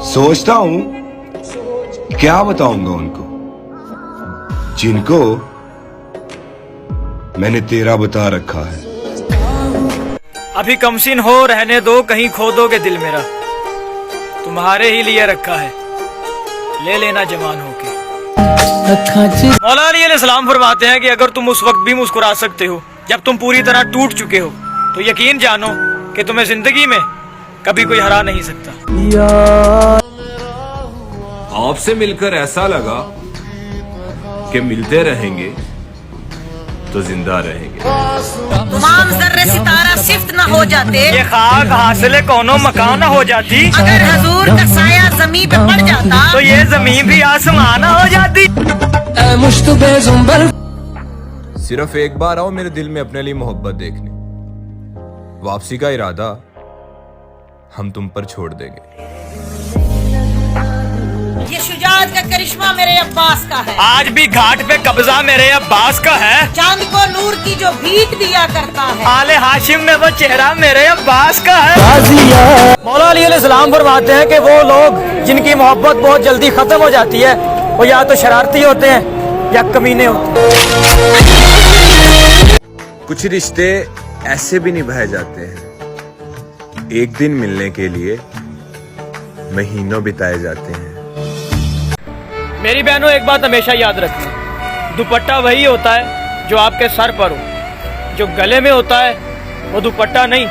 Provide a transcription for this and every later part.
सोचता हूं क्या बताऊंगा उनको जिनको मैंने तेरा बता रखा है। अभी कमसिन हो, रहने दो, कहीं खो दोगे दिल मेरा। तुम्हारे ही लिए रखा है, ले लेना जवान होके। मौला अली अलैहिस्सलाम फरमाते हैं कि अगर तुम उस वक्त भी मुस्कुरा सकते हो जब तुम पूरी तरह टूट चुके हो, तो यकीन जानो कि तुम्हें जिंदगी में कभी कोई हरा नहीं सकता। आपसे मिलकर ऐसा लगा कि मिलते रहेंगे तो जिंदा रहेंगे। तमाम जर्रे सितारा सिफ्त न हो जाते, ये खाक हासिले कोनो मकान हो जाती, अगर हजूर का साया जमीन पे पड़ जाता तो ये जमीन भी आसमान हो जाती। सिर्फ एक बार आओ मेरे दिल में अपने लिए मोहब्बत देखने, वापसी का इरादा हम तुम पर छोड़ देंगे। ये शुजाअत का करिश्मा मेरे अब्बास का है। आज भी घाट पे कब्जा मेरे अब्बास का है। चांद को नूर की जो भीख दिया करता है, आले हाशिम में वो चेहरा मेरे अब्बास का है। मौला अली अलैहिस्सलाम फरमाते हैं कि वो लोग जिनकी मोहब्बत बहुत जल्दी खत्म हो जाती है, वो या तो शरारती होते हैं या कमीने होते हैं। कुछ रिश्ते ऐसे भी निभाए जाते हैं, एक दिन मिलने के लिए महीनों बिताए जाते हैं। मेरी बहनों, एक बात हमेशा याद रखना, दुपट्टा वही होता है जो आपके सर पर हो, जो गले में होता है वो दुपट्टा नहीं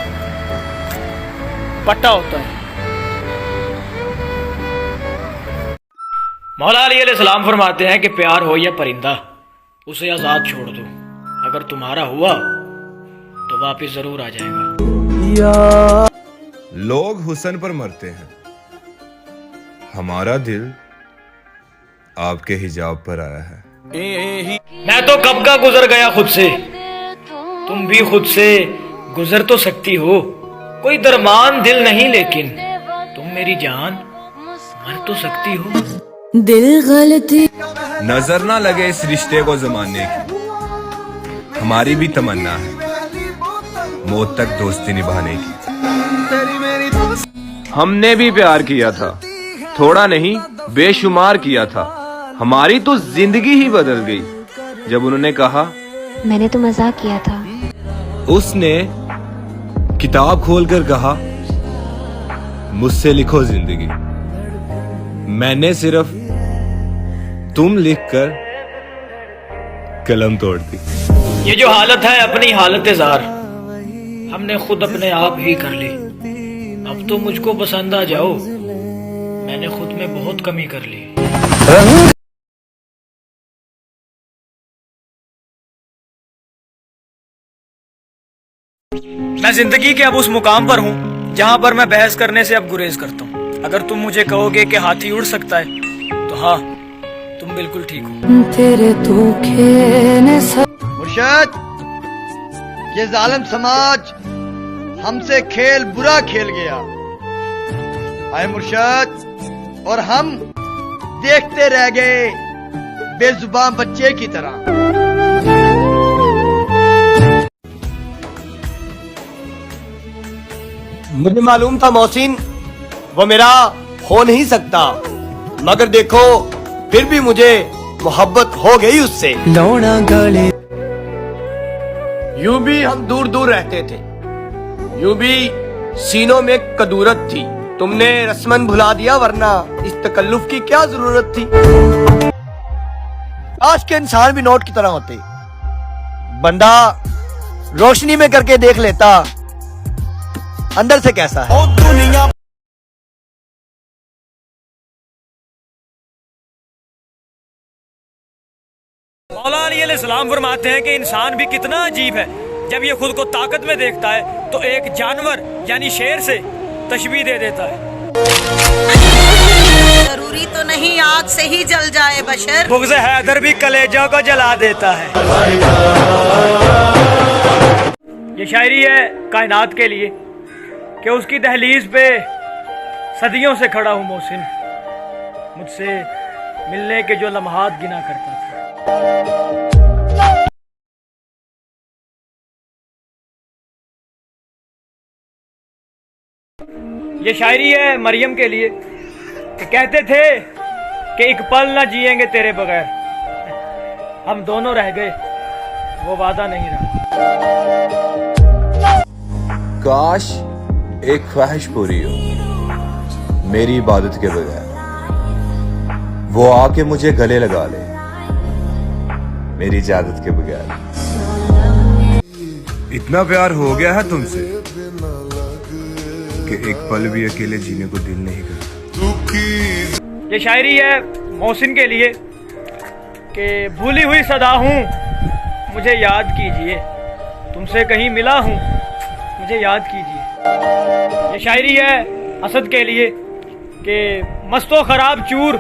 पट्टा होता है। मौला अली अलैहिस्सलाम फरमाते हैं कि प्यार हो या परिंदा, उसे आजाद छोड़ दो, अगर तुम्हारा हुआ तो वापस जरूर आ जाएगा। लोग हुस्न पर मरते हैं, हमारा दिल आपके हिजाब पर आया है। मैं तो कब का गुजर गया खुद से, तुम भी खुद से गुजर तो सकती हो। कोई दरमान दिल नहीं, लेकिन तुम मेरी जान मर तो सकती हो। दिल गलती नजर ना लगे इस रिश्ते को जमाने की, हमारी भी तमन्ना है मौत तक दोस्ती निभाने की। हमने भी प्यार किया था, थोड़ा नहीं बेशुमार किया था। हमारी तो जिंदगी ही बदल गई जब उन्होंने कहा मैंने तो मजाक किया था। उसने किताब खोलकर कहा मुझसे लिखो जिंदगी। मैंने सिर्फ तुम लिखकर कलम तोड़ दी। ये जो हालत है अपनी हालत ज़ार, हमने खुद अपने आप ही कर ली। अब तो मुझको पसंद आ जाओ, मैंने खुद में बहुत कमी कर ली। मैं जिंदगी के अब उस मुकाम पर हूँ जहाँ पर मैं बहस करने से अब गुरेज करता हूँ। अगर तुम मुझे कहोगे कि हाथी उड़ सकता है, तो हाँ, तुम बिल्कुल ठीक हो। तेरे धोखे ने मुर्शद, ये जालिम समाज हमसे खेल बुरा खेल गया। आए मुर्शद, और हम देखते रह गए बेजुबान बच्चे की तरह। मुझे मालूम था मोहसिन वो मेरा हो नहीं सकता, मगर देखो फिर भी मुझे मोहब्बत हो गई उससे। लौड़ा गले यूं भी हम दूर दूर रहते थे, यूं भी सीनों में कदूरत थी। तुमने रस्मन भुला दिया, वरना इस तकल्लुफ की क्या जरूरत थी। आज के इंसान भी नोट की तरह होते, बंदा रोशनी में करके देख लेता अंदर से कैसा है। दुनिया मौला अली अलैहिस्सलाम फरमाते हैं कि इंसान भी कितना अजीब है, जब ये खुद को ताकत में देखता है तो एक जानवर यानी शेर से तशबीह दे देता है। जरूरी तो नहीं आग से ही जल जाए बशर, बुग़्ज़ हैदर भी कलेजों को जला देता है। ये शायरी है कायनात के लिए कि उसकी दहलीज पे सदियों से खड़ा हूँ मोहसिन, मुझसे मिलने के जो लम्हात गिना करता था। ये शायरी है मरियम के लिए कि कहते थे कि एक पल ना जिएंगे तेरे बगैर, हम दोनों रह गए, वो वादा नहीं रहा। काश एक ख्वाहिश पूरी हो मेरी इबादत के बगैर, वो आके मुझे गले लगा ले मेरी इजाजत के बगैर। इतना प्यार हो गया है तुमसे कि एक पल भी अकेले जीने को दिल नहीं करता। ये शायरी है मोहसिन के लिए कि भूली हुई सदा हूँ मुझे याद कीजिए, तुमसे कहीं मिला हूँ मुझे याद कीजिए। ये शायरी है असद के लिए कि मस्तो खराब चूर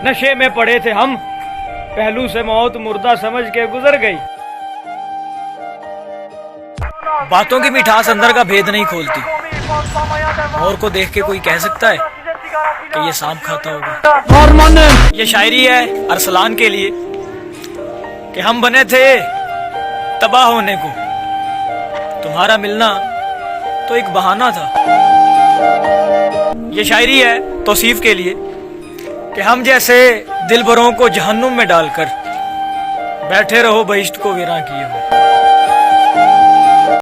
नशे में पड़े थे हम, पहलू से मौत मुर्दा समझ के गुजर गई। बातों की मिठास अंदर का भेद नहीं खोलती। मोर को देख के कोई कह सकता है कि ये सांप खाता होगा। ये शायरी है अरसलान के लिए कि हम बने थे तबाह होने को, तुम्हारा मिलना तो एक बहाना था। ये शायरी है तौसीफ के लिए कि हम जैसे दिलबरों को जहन्नुम में डालकर बैठे रहो बहिश्त को वीरां किए हो।